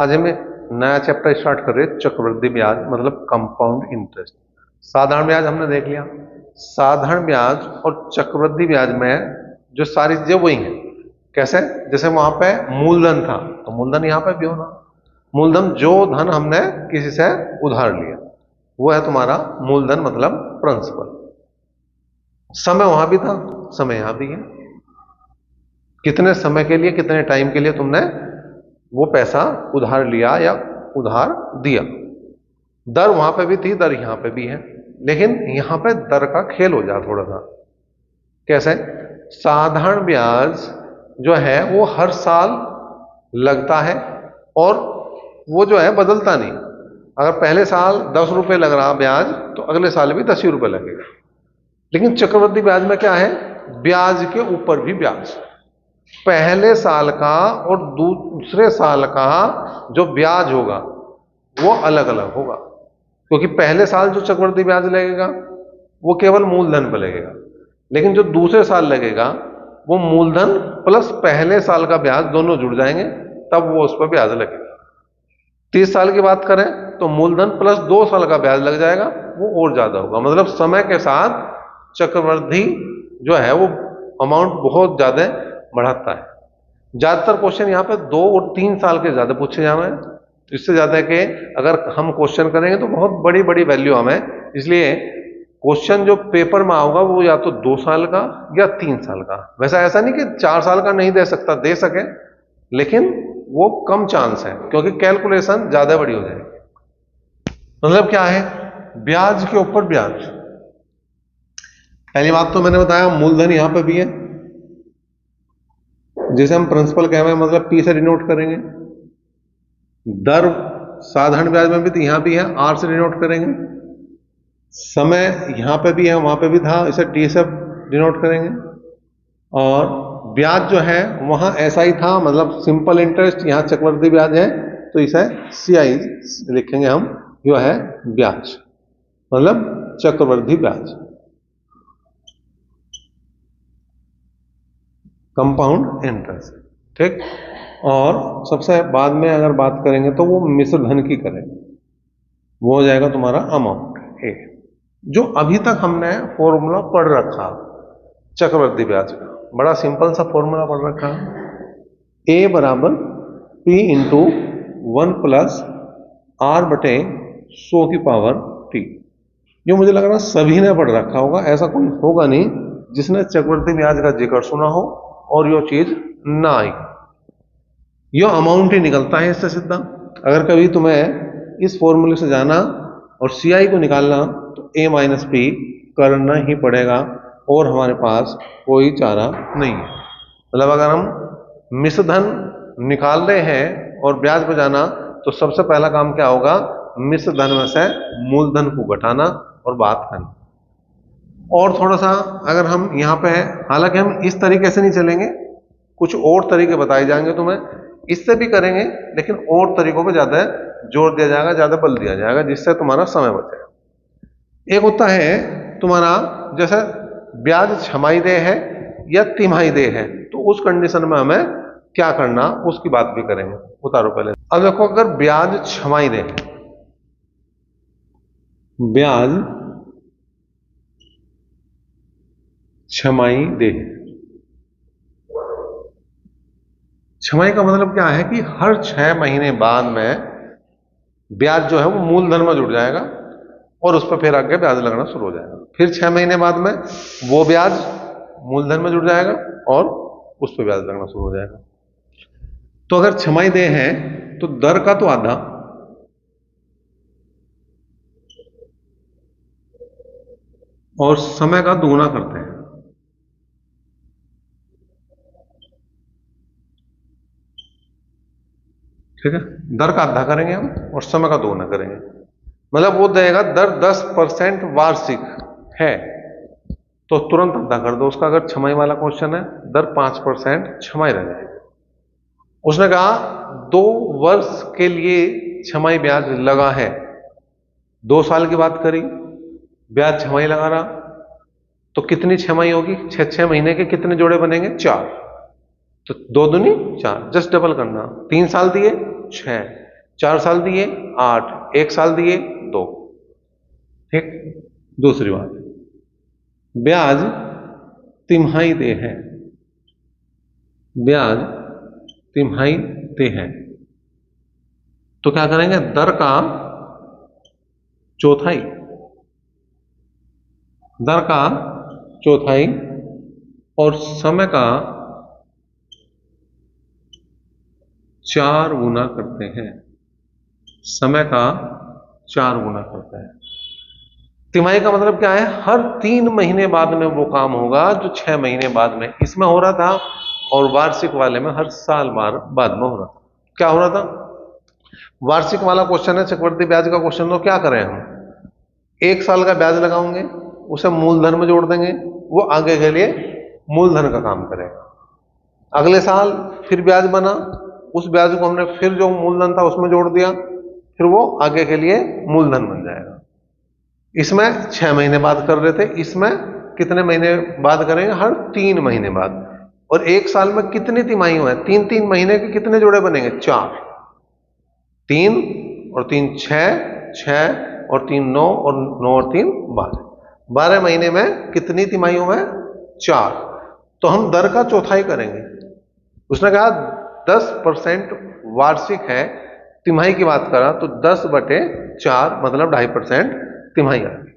आज हमें नया चैप्टर स्टार्ट कर रहे हैं, चक्रवृद्धि ब्याज मतलब कंपाउंड इंटरेस्ट। साधारण ब्याज हमने देख लिया। साधारण ब्याज और चक्रवृद्धि ब्याज में जो सारी चीजें वही हैं। कैसे? जैसे वहां पे मूलधन था तो मूलधन यहां पे भी होना। मूलधन जो धन हमने किसी से उधार लिया वो है तुम्हारा मूलधन मतलब प्रिंसिपल। समय वहां भी था, समय यहां भी है। कितने समय के लिए, कितने टाइम के लिए तुमने वो पैसा उधार लिया या उधार दिया। दर वहां पे भी थी, दर यहां पे भी है, लेकिन यहां पे दर का खेल हो जाए थोड़ा सा। कैसे? साधारण ब्याज जो है वो हर साल लगता है और वो जो है बदलता नहीं। अगर पहले साल 10 रुपए लग रहा ब्याज तो अगले साल भी 10 ही रुपए लगेगा। लेकिन चक्रवृद्धि ब्याज में क्या है? ब्याज के ऊपर भी ब्याज। पहले साल का और दूसरे साल का जो ब्याज होगा वो अलग अलग होगा, क्योंकि पहले साल जो चक्रवृद्धि ब्याज लगेगा वो केवल मूलधन पर लगेगा, लेकिन जो दूसरे साल लगेगा वो मूलधन प्लस पहले साल का ब्याज दोनों जुड़ जाएंगे, तब वो उस पर ब्याज लगेगा। 30 साल की बात करें तो मूलधन प्लस 2 साल का ब्याज लग जाएगा, वो और ज्यादा होगा। मतलब समय के साथ चक्रवृद्धि जो है वो अमाउंट बहुत ज्यादा बढ़ाता है। ज्यादातर क्वेश्चन यहाँ पे 2 और 3 साल के ज्यादा पूछे जा रहे हैं। इससे ज्यादा है कि अगर हम क्वेश्चन करेंगे तो बहुत बड़ी बड़ी वैल्यू हमें, इसलिए क्वेश्चन जो पेपर में आओगा वो या तो 2 साल का या 3 साल का। वैसा ऐसा नहीं कि 4 साल का नहीं दे सकता, दे सके, लेकिन वो कम चांस है क्योंकि कैलकुलेशन ज्यादा बड़ी हो जाएगी। मतलब क्या है? ब्याज के ऊपर ब्याज। पहली बात तो मैंने बताया मूलधन यहां पे भी है, जिसे हम प्रिंसिपल कह रहे हैं, मतलब पी से डिनोट करेंगे। दर साधारण ब्याज में भी तो यहां भी है, आर से डिनोट करेंगे। समय यहां पे भी है, वहां पे भी था, इसे टी से डिनोट करेंगे। और ब्याज जो है वहां ऐसा ही था, मतलब सिंपल इंटरेस्ट। यहां चक्रवृद्धि ब्याज है तो इसे सीआई लिखेंगे हम, जो है ब्याज मतलब चक्रवृद्धि ब्याज, कंपाउंड इंटरेस्ट। ठीक। और सबसे बाद में अगर बात करेंगे तो वो मिश्र धन की करेंगे, वो हो जाएगा तुम्हारा अमाउंट ए। जो अभी तक हमने फॉर्मूला पढ़ रखा चक्रवृद्धि ब्याज का, बड़ा सिंपल सा फॉर्मूला पढ़ रखा, ए बराबर पी इंटू 1 प्लस आर बटे 100 की पावर टी। जो मुझे लग रहा है सभी ने पढ़ रखा होगा, ऐसा कोई होगा नहीं जिसने चक्रवृद्धि ब्याज का जिक्र सुना हो और यो चीज ना आई। यो अमाउंट ही निकलता है इससे सीधा। अगर कभी तुम्हें इस फॉर्मूले से जाना और सीआई को निकालना तो ए माइनस पी करना ही पड़ेगा, और हमारे पास कोई चारा नहीं है। मतलब अगर हम मिश्र धन निकाल रहे हैं और ब्याज पे जाना तो सबसे पहला काम क्या होगा? मिश्र धन में से मूलधन को घटाना और बात करना। और थोड़ा सा अगर हम यहाँ पे, हालांकि हम इस तरीके से नहीं चलेंगे, कुछ और तरीके बताए जाएंगे तुम्हें, इससे भी करेंगे, लेकिन और तरीकों पे ज्यादा जोर दिया जाएगा, ज्यादा बल दिया जाएगा, जिससे तुम्हारा समय बचेगा। एक होता है तुम्हारा, जैसे ब्याज छमाही देय है या तिमाही देय है, तो उस कंडीशन में हमें क्या करना उसकी बात भी करेंगे। उतारो पहले। अब देखो, अगर ब्याज छमाही देय है, ब्याज छमाही देय, छमाही का मतलब क्या है कि हर 6 महीने बाद में ब्याज जो है वो मूलधन में जुड़ जाएगा और उस पर फिर आगे ब्याज लगना शुरू हो जाएगा। फिर 6 महीने बाद में वो ब्याज मूलधन में जुड़ जाएगा और उस पर ब्याज लगना शुरू हो जाएगा। तो अगर छमाही देय है तो दर का तो आधा और समय का दुगुना करते हैं। ठीक है, दर का आधा करेंगे हम और समय का दोगुना करेंगे। मतलब वो देगा दर 10% वार्षिक है तो तुरंत अदा कर दो उसका। अगर छमाही वाला क्वेश्चन है, दर 5% छमाही रह जाएगी। उसने कहा 2 वर्ष के लिए छमाही ब्याज लगा है, 2 साल की बात करी, ब्याज छमाही लगा रहा, तो कितनी छमाही होगी? 6 महीने के कितने जोड़े बनेंगे? 4। तो 2 दूनी 4, जस्ट डबल करना। 3 साल दिए 6, 4 साल दिए 8, 1 साल दिए 2। ठीक। दूसरी बात, ब्याज तिमाही दे है, ब्याज तिमाही दे है, तो क्या करेंगे, दर का चौथाई, दर का चौथाई और समय का 4 गुना करते हैं, समय का 4 गुना करते हैं। तिमाही का मतलब क्या है, हर 3 महीने बाद में वो काम होगा जो 6 महीने बाद में इसमें हो रहा था, और वार्षिक वाले में हर साल बाद में हो रहा था। क्या हो रहा था, वार्षिक वाला क्वेश्चन है, चक्रवृद्धि ब्याज का क्वेश्चन, तो क्या करें हम, 1 साल का ब्याज लगाओगे, उसे मूलधन में जोड़ देंगे, वो आगे के लिए मूलधन का काम करेगा। अगले साल फिर ब्याज बना, उस ब्याज को हमने फिर जो मूलधन था उसमें जोड़ दिया, फिर वो आगे के लिए मूलधन बन जाएगा। इसमें 6 महीने बाद कर रहे थे, इसमें कितने महीने बाद करेंगे, हर 3 महीने बाद। और 1 साल में कितनी तिमाही है, 3-3 महीने के कितने जोड़े बनेंगे, 4, 3 और 3 6, 6 और 3 9, और 9 और 3 12, 12 महीने में कितनी तिमाहियों में, 4। तो हम दर का चौथाई करेंगे। उसने कहा 10% वार्षिक है, तिमाही की बात करा तो 10/4 मतलब 2.5% तिमाही आ गई।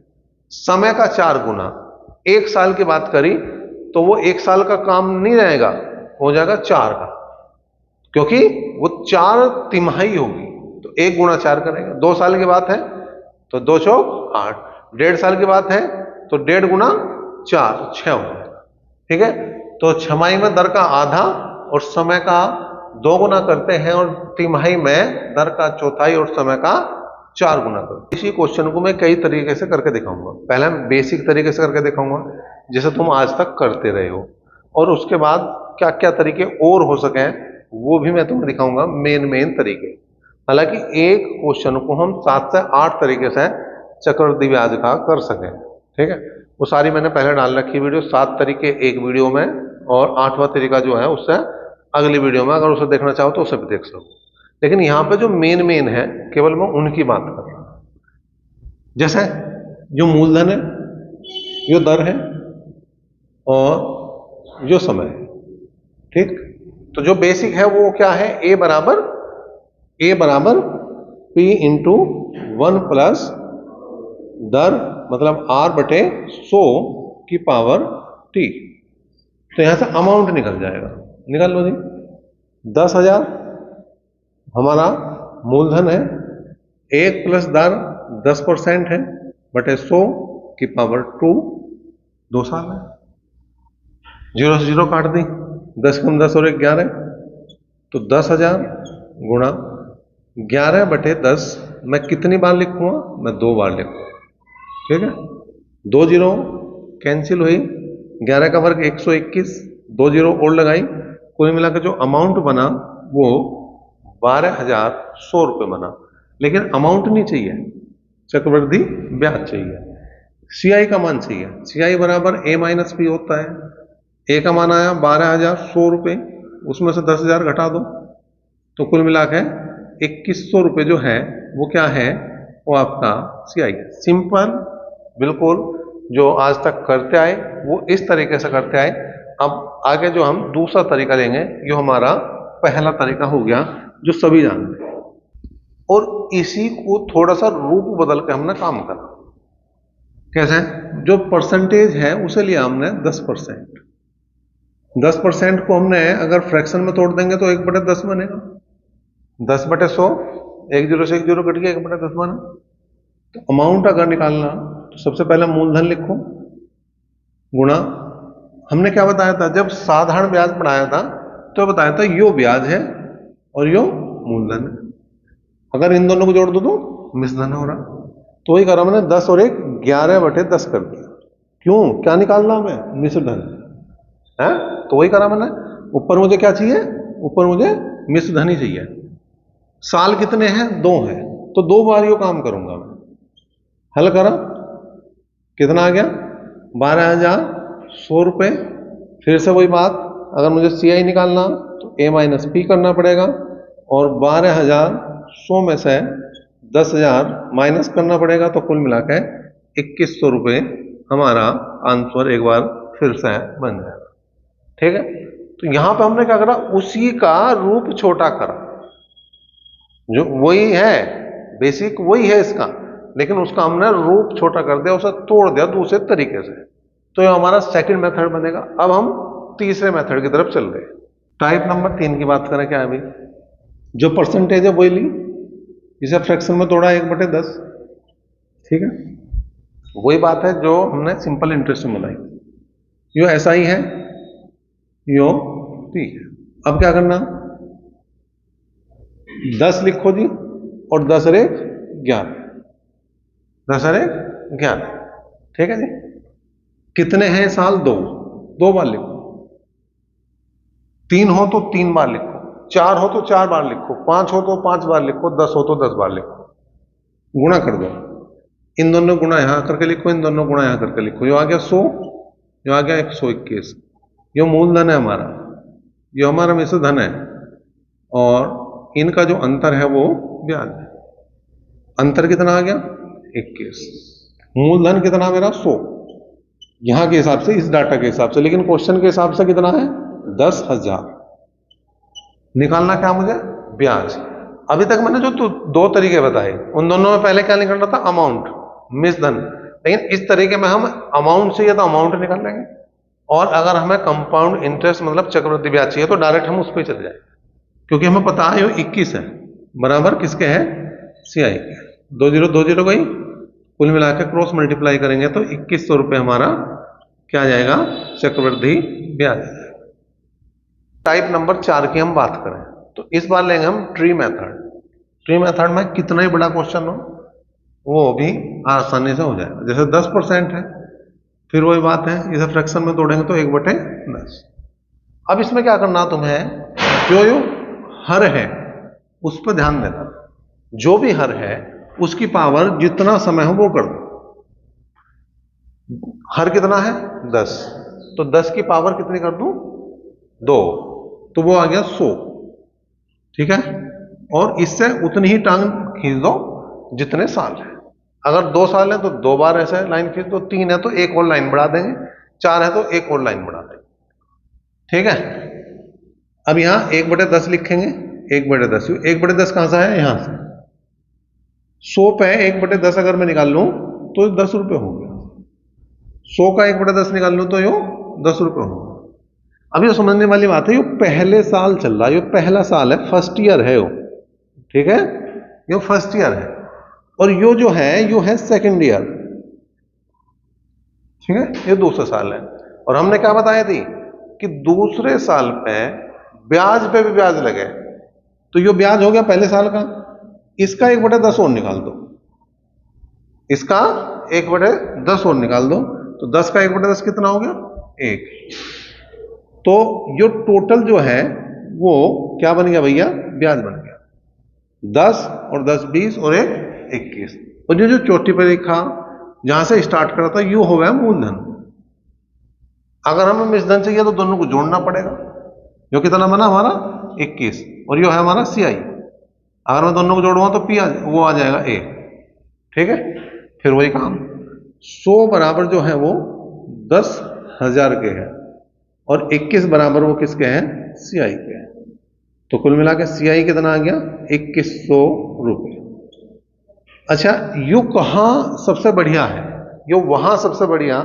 समय का 4 गुना, 1 साल की बात करी तो वो 1 साल का काम नहीं रहेगा, हो जाएगा 4 का, क्योंकि वो 4 तिमाही होगी, तो 1 गुना 4 करेंगे। 2 साल की बात है तो 2 चौक 8, 1.5 साल की बात है तो 1.5 गुना 4, 6 हो जाएगा। ठीक है, तो छमाही में दर का आधा और समय का 2 गुना करते हैं, और तिमाही में दर का चौथाई और समय का 4 गुना करते हैं। इसी क्वेश्चन को मैं कई तरीके से करके दिखाऊंगा। पहले मैं बेसिक तरीके से करके दिखाऊंगा जैसे तुम आज तक करते रहे हो, और उसके बाद क्या क्या तरीके और हो सके वो भी मैं तुम्हें दिखाऊंगा, मेन तरीके। हालांकि एक क्वेश्चन को हम 7 से 8 तरीके से चक्रवृद्धि ब्याज का कर सकें। ठीक है, वो सारी मैंने पहले डाल रखी वीडियो, 7 तरीके एक वीडियो में, और 8वां तरीका जो है उससे अगली वीडियो में, अगर उसे देखना चाहो तो उसे भी देख सको। लेकिन यहाँ पे जो मेन है केवल मैं उनकी बात कर रहा हूं। जैसे जो मूलधन है, जो दर है, और जो समय है। ठीक, तो जो बेसिक है वो क्या है, ए बराबर P इंटू 1 प्लस दर मतलब R/100 की पावर T। तो यहां से अमाउंट निकल जाएगा, निकाल लो जी। 10,000 हमारा मूलधन है, 1 प्लस दर 10% है बटे 100 की पावर 2, 2 साल है। 0 से 0 काट दी, 10 कम 10 और 1 11, तो 10,000 गुणा 11/10 मैं कितनी बार लिखूंगा, मैं 2 बार लिखूंगा। ठीक है, 2 जीरो कैंसिल हुई, 11 का वर्ग 121, 2 जीरो और लगाई, कुल मिलाकर जो अमाउंट बना वो 12,100 रुपये बना। लेकिन अमाउंट नहीं चाहिए, चक्रवृद्धि ब्याज चाहिए, सीआई का मान चाहिए। सीआई बराबर A-P होता है। ए का मान आया 12,100 रुपये, उसमें से 10,000 घटा दो, तो कुल मिलाकर 2,100 रुपये जो है वो क्या है, वो आपका सीआई है। सिंपल, बिल्कुल जो आज तक करते आए वो इस तरीके से करते आए। अब आगे जो हम दूसरा तरीका लेंगे, जो हमारा पहला तरीका हो गया जो सभी जानते हैं, और इसी को थोड़ा सा रूप बदल के हमने काम करा। कैसे, जो परसेंटेज है उसे लिया हमने 10%। 10% को हमने अगर फ्रैक्शन में तोड़ देंगे तो 1/10 बनेगा। 10/100, 1 जीरो से 1 जीरो कट गया, 1/10 बना। तो अमाउंट अगर निकालना तो सबसे पहले मूलधन लिखो, गुणा हमने क्या बताया था, जब साधारण ब्याज पढ़ाया था तो बताया था यो ब्याज है और यो मूलधन है। अगर इन दोनों को जोड़ दो तो मिश्रधन हो रहा। तो वही करा मैंने, 10 और 1 11/10 कर दिया। क्यों, क्या निकालना हमें, मिश्रधन है। तो वही करा मैंने। ऊपर मुझे क्या चाहिए, ऊपर मुझे मिश्रधन ही चाहिए। साल कितने हैं, 2 है, तो 2 बार यो काम करूंगा मैं। हल करा, कितना आ गया, 12,100 रुपये। फिर से वही बात, अगर मुझे सीआई निकालना तो A-P करना पड़ेगा, और 100 में से 10,000 माइनस करना पड़ेगा, तो कुल मिला के 2100 रुपये हमारा आंसर एक बार फिर से बन जाएगा। ठीक है, तो यहां पे हमने क्या करा, उसी का रूप छोटा करा, जो वही है, बेसिक वही है इसका, लेकिन उसका हमने रूप छोटा कर दिया, उसे तोड़ दिया दूसरे तरीके से, तो ये हमारा सेकंड मेथड बनेगा। अब हम तीसरे मेथड की तरफ चल रहे हैं। टाइप नंबर 3 की बात करें, क्या है भाई, जो परसेंटेज है वही ली, इसे फ्रैक्शन में तोड़ा 1/10। ठीक है, वही बात है जो हमने सिंपल इंटरेस्ट में बनाई, यो ऐसा ही है, यो ठीक है। अब क्या करना, 10 लिखो जी, और 10 रे 11, 10 रे 11। ठीक है जी, कितने हैं साल, 2 बार लिखो, 3 हो तो 3 बार लिखो, 4 हो तो 4 बार लिखो, 5 हो तो 5 बार लिखो, 10 हो तो 10 बार लिखो, गुणा कर दो, इन दोनों गुणा यहां करके लिखो, इन दोनों गुणा यहां करके लिखो, यो आ गया 100, यो आ गया 121, यो मूलधन है हमारा, यो हमारा मिश्र धन है, और इनका जो अंतर है वो ब्याज है। अंतर कितना आ गया, 21। मूलधन कितना मेरा, 100, यहां के हिसाब से, इस डाटा के हिसाब से, लेकिन क्वेश्चन के हिसाब से कितना है, 10,000। निकालना क्या मुझे, ब्याज। अभी तक मैंने जो 2 तरीके बताए, उन दोनों में पहले क्या निकालना था, अमाउंट, मिश्र धन, लेकिन इस तरीके में हम अमाउंट चाहिए तो अमाउंट निकाल लेंगे, और अगर हमें कंपाउंड इंटरेस्ट मतलब चक्रवृद्धि ब्याज चाहिए तो डायरेक्ट हम उस पर चले जाए, क्योंकि हमें पता है 21 है, बराबर किसके है, CI के। 2 0 2 0 गई, कुल मिलाकर क्रॉस मल्टीप्लाई करेंगे तो 2100 रुपये हमारा क्या आ जाएगा, चक्रवृद्धि ब्याज। टाइप नंबर 4 की हम बात करें तो इस बार लेंगे हम ट्री मेथड। ट्री मेथड में कितना ही बड़ा क्वेश्चन हो वो भी आसानी से हो जाएगा। जैसे 10% है, फिर वही बात है, इसे फ्रैक्शन में तोड़ेंगे तो 1/10। अब इसमें क्या करना तुम्हें, जो जो हर है उस पर ध्यान देना, जो भी हर है उसकी पावर जितना समय हो वो कर दो। हर कितना है, 10, तो 10 की पावर कितनी कर दूं, 2, तो वो आ गया 100। ठीक है, और इससे उतनी ही टांग खींच दो जितने साल है। अगर 2 साल है तो 2 बार ऐसे लाइन खींच दो, 3 है तो 1 और लाइन बढ़ा देंगे, 4 है तो 1 और लाइन बढ़ा देंगे। ठीक है, अब यहां 1/10 लिखेंगे, 1/10, 1/10 कहां से है, यहां से 100 पे 1/10 अगर मैं निकाल लूं तो 10 रुपए हो गया, 100 का 1/10 निकाल लूं तो यो 10 रुपए हो गया। अब ये समझने वाली बात है, ये पहले साल चल रहा है, ये पहला साल है, फर्स्ट ईयर है यो। ठीक है, ये फर्स्ट ईयर है, और यो जो है यो है सेकंड ईयर। ठीक है, ये दूसरा साल है, और हमने क्या बताया थी कि दूसरे साल पे भी ब्याज लगे, तो यो ब्याज हो गया पहले साल का, इसका 1/10 और निकाल दो, इसका 1/10 और निकाल दो, तो 10 का 1/10 कितना हो गया, 1। तो यो टोटल जो है वो क्या बन गया भैया, ब्याज बन गया। 10 और 10 20 और 1 21, और जो चौथी पर लिखा जहां से स्टार्ट करा था यू हो गया मूलधन। अगर हमें मिश्रधन चाहिए तो दोनों को जोड़ना पड़ेगा, जो कितना बना हमारा 21, और यो है हमारा CI। अगर मैं दोनों को जोड़ूंगा तो P वो आ जाएगा A। ठीक है, फिर वही काम, 100 बराबर जो है वो 10,000 के हैं, और 21 बराबर वो किसके हैं, CI के हैं। तो कुल मिला के CI कितना आ गया, 2100 रुपये। अच्छा, यू कहां सबसे बढ़िया है, यो वहां सबसे बढ़िया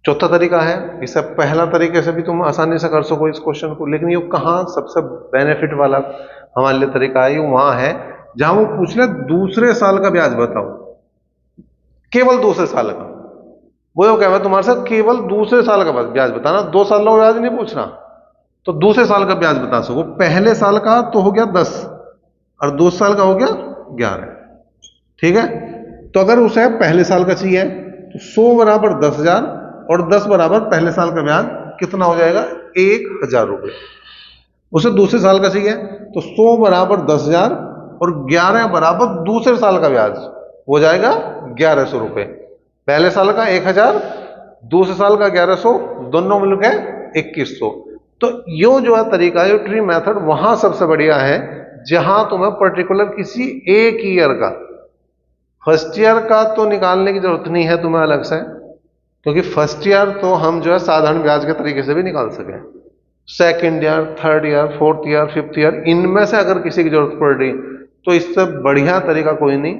चौथा तरीका है। इसे पहला तरीके से भी तुम आसानी से कर सको इस क्वेश्चन को, लेकिन ये कहां सबसे बेनिफिट वाला हमारे लिए तरीका है, ये वहां है जहां वो पूछ ले दूसरे साल का ब्याज बताओ, केवल दूसरे साल का। वो कह रहा है तुम्हारे साथ केवल दूसरे साल का ब्याज बताना, 2 साल का ब्याज नहीं पूछना, तो दूसरे साल का ब्याज बता सको। पहले साल का तो हो गया 10, और दूसरे साल का हो गया 11। ठीक है, तो अगर उसे पहले साल का चाहिए तो 100 बराबर 10,000, और 10 बराबर पहले साल का ब्याज कितना हो जाएगा, 1,000 रुपये। उसे दूसरे साल का चाहिए तो 100 बराबर 10,000, और 11 बराबर दूसरे साल का ब्याज हो जाएगा 1,100 रुपये। पहले साल का 1,000, दूसरे साल का 1,100, दोनों मिलकर 2,100। तो यो जो है तरीका, यो ट्री मेथड वहां सबसे बढ़िया है जहां तुम्हें पर्टिकुलर किसी एक ईयर का, फर्स्ट ईयर का तो निकालने की जरूरत नहीं है तुम्हें अलग से, क्योंकि फर्स्ट ईयर तो हम जो है साधारण ब्याज के तरीके से भी निकाल सके। Second year, third year, fourth year, fifth year, इनमें से अगर किसी की जरूरत पड़ रही तो इससे बढ़िया तरीका कोई नहीं,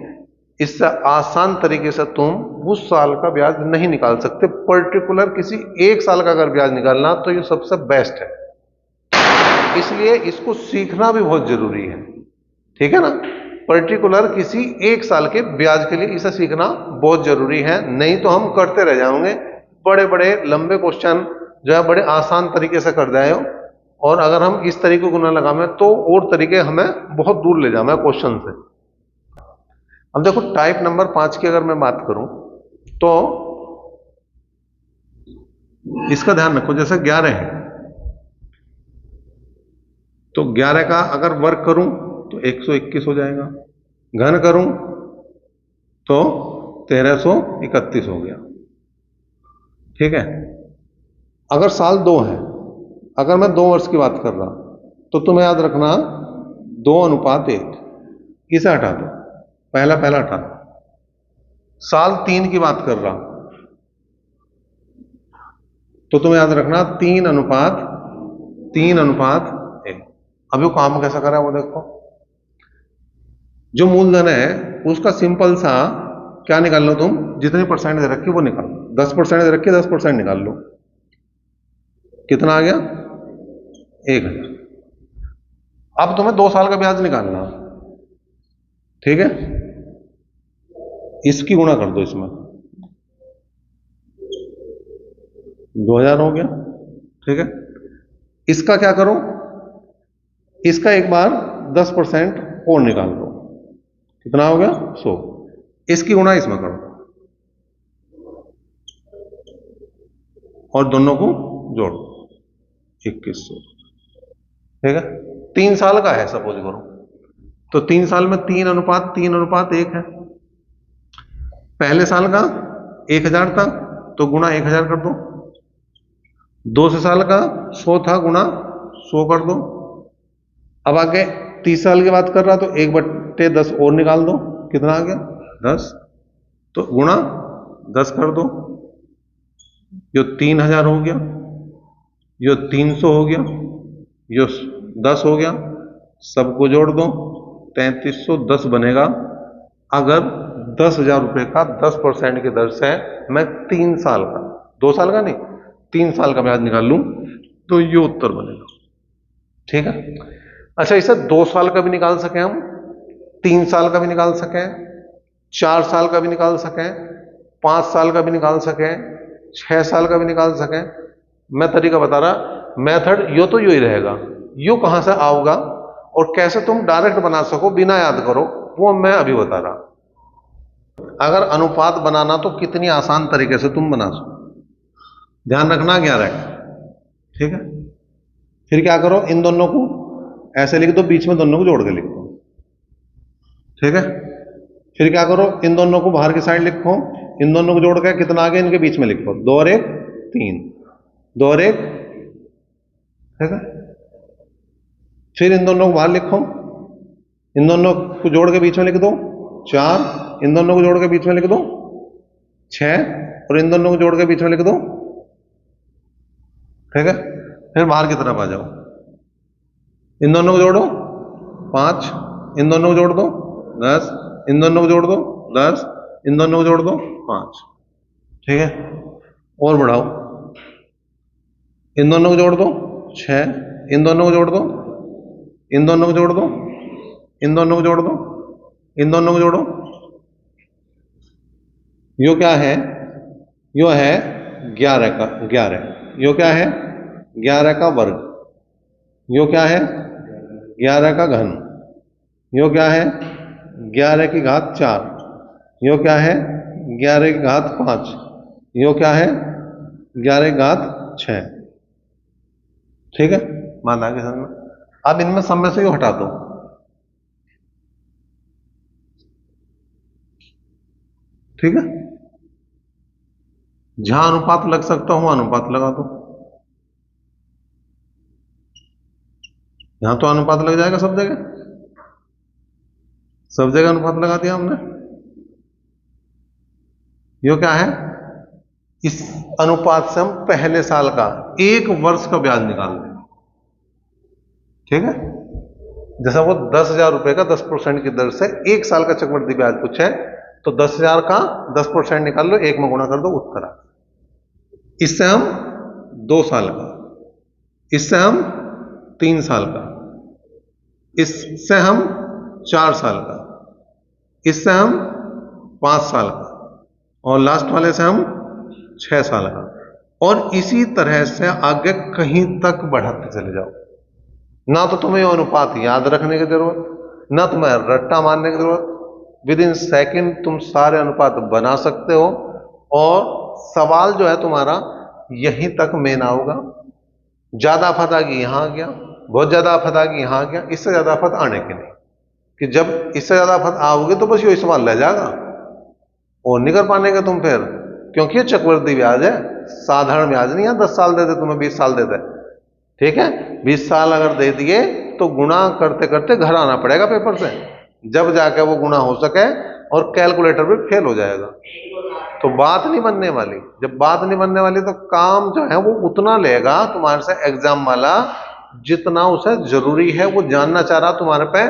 इससे आसान तरीके से तुम उस साल का ब्याज नहीं निकाल सकते। पर्टिकुलर किसी एक साल का अगर ब्याज निकालना तो ये सबसे बेस्ट है, इसलिए इसको सीखना भी बहुत जरूरी है। ठीक है ना, पर्टिकुलर किसी एक साल के ब्याज के लिए इसे सीखना बहुत जरूरी है, नहीं तो हम करते रह जाएंगे बड़े बड़े लंबे क्वेश्चन जो है बड़े आसान तरीके से कर जाए, और अगर हम इस तरीके को ना लगाएं तो और तरीके हमें बहुत दूर ले जाए क्वेश्चन से। अब देखो टाइप नंबर 5 की अगर मैं बात करूं तो इसका ध्यान रखो, जैसे 11 है तो 11 का अगर वर्ग करूं तो 121 हो जाएगा, घन करूं तो 1331 हो गया। ठीक है, अगर साल 2 है, अगर मैं 2 वर्ष की बात कर रहा तो तुम्हें याद रखना 2:1, इसे हटा दो, पहला पहला हटा दो। साल 3 की बात कर रहा तो तुम्हें याद रखना 3:1। अब वो काम कैसा करा वो देखो, जो मूलधन है उसका सिंपल सा क्या निकाल लो तुम, जितनी परसेंट दे रखी वो निकाल लो, 10% दे रखी 10% निकाल लो, कितना आ गया 1000। अब तुम्हें 2 साल का ब्याज निकालना, ठीक है, इसकी गुणा कर दो, इसमें 2000 हो गया। ठीक है, इसका क्या करो, इसका एक बार 10% और निकाल दो, कितना हो गया 100, इसकी गुणा इसमें करो और दोनों को जोड़ो 2100। ठीक है, 3 साल का है सपोज करो, तो 3 साल में 3:3:1 है। पहले साल का 1000 था तो गुणा 1000 कर दो, दूसरे साल का 100 था, गुणा 100 कर दो। अब आगे 30 साल की बात कर रहा तो 1/10 और निकाल दो, कितना आ गया 10, तो गुणा 10 कर दो, यो 3000 हो गया, यो 300 हो गया, यो 10 हो गया, सबको जोड़ दो 3310 बनेगा। अगर 10,000 रुपए का 10% की दर से मैं 3 साल का, 2 साल का नहीं 3 साल का ब्याज निकाल लूं तो ये उत्तर बनेगा। ठीक है, अच्छा इसे 2 साल का भी निकाल सके हम, 3 साल का भी निकाल सके, 4 साल का भी निकाल सके, 5 साल का भी निकाल सके, 6 साल का भी निकाल सके। मैं तरीका बता रहा, मेथड यो तो यो ही रहेगा, यो कहां से आओगा और कैसे तुम डायरेक्ट बना सको बिना याद करो वो मैं अभी बता रहा। अगर अनुपात बनाना तो कितनी आसान तरीके से तुम बना सको, ध्यान रखना 11। ठीक है, फिर क्या करो, इन दोनों को ऐसे लिख दो, बीच में दोनों को जोड़ के लिख दो। ठीक है, फिर क्या करो, इन दोनों को बाहर की साइड लिखो, इन दोनों को जोड़ के कितना आ गया इनके बीच में लिखो, 2 और 1 3, 2 और 1। ठीक है, फिर इन दोनों को बाहर लिखो, इन दोनों को जोड़ के बीच में लिख दो 4, इन दोनों को जोड़ के बीच में लिख दो 6, और इन दोनों को जोड़ के बीच में लिख दो। ठीक है, फिर बाहर की तरफ आ जाओ, इन दोनों को जोड़ो 5, इन दोनों को जोड़ दो 10, इन दोनों को जोड़ दो 10, इन दोनों को जोड़ दो 5। ठीक है, और बढ़ाओ, इन दोनों को जोड़ दो 6, इन दोनों को जोड़ दो, इन दोनों को जोड़ दो, इन दोनों को जोड़ दो, इन दोनों को जोड़ो। यो क्या है, यो है 11 का 11, यो क्या है 11 का वर्ग, यो क्या है 11 का घन, यो क्या है 11 की घात 4, यो क्या है 11 की घात 5, यो क्या है 11 की घात 6। ठीक है, मान आ गया समझ में। अब इनमें सब में से यो हटा दो, ठीक है, जहां अनुपात लग सकता हूं अनुपात लगा दो, यहां तो अनुपात लग जाएगा सब जगह। सब जगह अनुपात लगा दिया हमने। ये क्या है, इस अनुपात से हम पहले साल का 1 वर्ष का ब्याज निकाल दें। ठीक है, जैसा वो 10,000 रुपए का 10% की दर से 1 साल का चक्रवृद्धि ब्याज पूछे, तो 10,000 का 10% निकाल लो, 1 में गुणा कर दो, उत्तर आ। इससे हम 2 साल का, इससे हम 3 साल का, इससे हम 4 साल का, इससे हम 5 साल का, और लास्ट वाले से हम 6 साल का, और इसी तरह से आगे कहीं तक बढ़ाते चले जाओ। ना तो तुम्हें अनुपात याद रखने की जरूरत, ना तुम्हें रट्टा मारने की जरूरत, विद इन सेकेंड तुम सारे अनुपात बना सकते हो, और सवाल जो है तुम्हारा यहीं तक मेन आओगा। ज्यादा आफत आ गई यहां आ गया, बहुत ज्यादा आफत आ गई यहां आ गया, इससे ज्यादा आफत आने की नहीं, कि जब इससे ज्यादा आफत आओगे तो बस यही सवाल रह जाएगा और नहीं कर पाने का तुम फिर, क्योंकि ये चक्रवृद्धि ब्याज है, साधारण ब्याज नहीं है। 10 साल देते तुम्हें, 20 साल देते, ठीक है, 20 साल अगर दे दिए तो गुणा करते करते घर आना पड़ेगा पेपर से, जब जाके वो गुणा हो सके, और कैलकुलेटर भी फेल हो जाएगा, तो बात नहीं बनने वाली। जब बात नहीं बनने वाली तो काम जो है वो उतना लेगा तुम्हारे से एग्जाम वाला जितना उसे जरूरी है। वो जानना चाह रहा तुम्हारे पे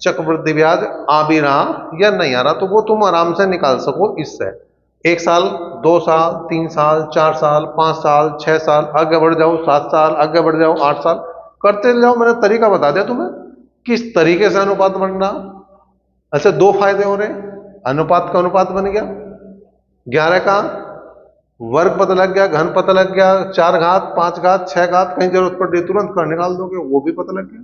चक्रवृद्धि ब्याज आ भी रहा या नहीं आ रहा, तो वो तुम आराम से निकाल सको इससे। 1 साल, 2 साल, 3 साल, 4 साल, 5 साल, 6 साल, आगे बढ़ जाओ 7 साल, आगे बढ़ जाओ 8 साल, करते जाओ। मैंने तरीका बता दिया तुम्हें किस तरीके से अनुपात बन रहा। अच्छा, 2 फायदे हो रहे, अनुपात का अनुपात बन गया, 11 का वर्ग पता लग गया, घन पता लग गया, 4 घात, 5 घात, 6 घात, कहीं जरूरत पड़ रही तुरंत कर निकाल दोगे, वो भी पता लग गया।